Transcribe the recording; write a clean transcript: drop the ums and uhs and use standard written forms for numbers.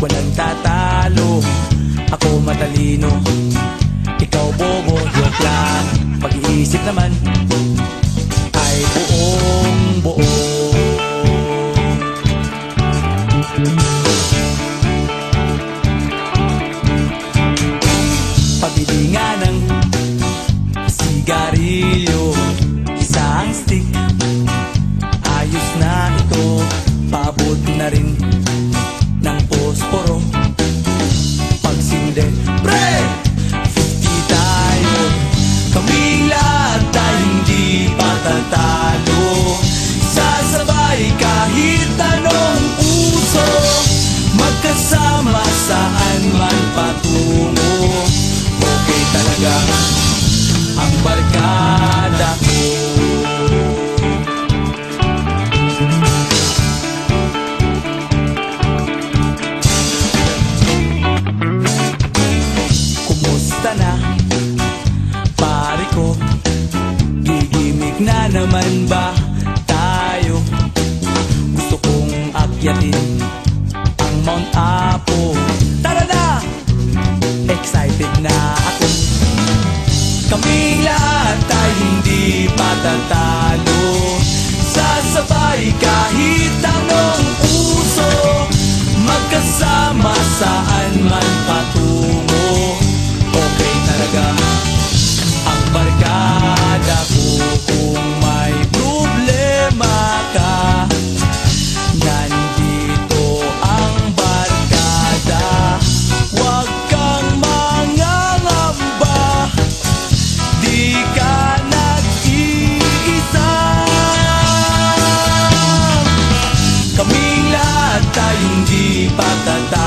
Walang tatalo, ako matalino, ikaw bobo, joke lang. Pag-iisip naman ay buong buo. Pabili nga ng sigarilyo, isang stick, ayos na ito. Paabot na rin ng posporo. Pagsinde, pre! 50 tayo, kaming lahat ay hindi patatalo. Sasabay kahit anong uso, magkasama saan man patungo. Okay talaga ang barkada ko. Na pare ko, gigimik na naman ba tayo? Gusto kong akyatin ang Mount Apo. Tara na! Excited na ako. Kaming lahat ay hindi patatalo. Sasabay kahit anong uso, magkasama saan man patungo. Okay talaga ang barkada ko. Kung may problema ka, nandito ang barkada. Huwag kang mangangamba, di ka nag-iisa. Kaming lahat ay hindi patatalo.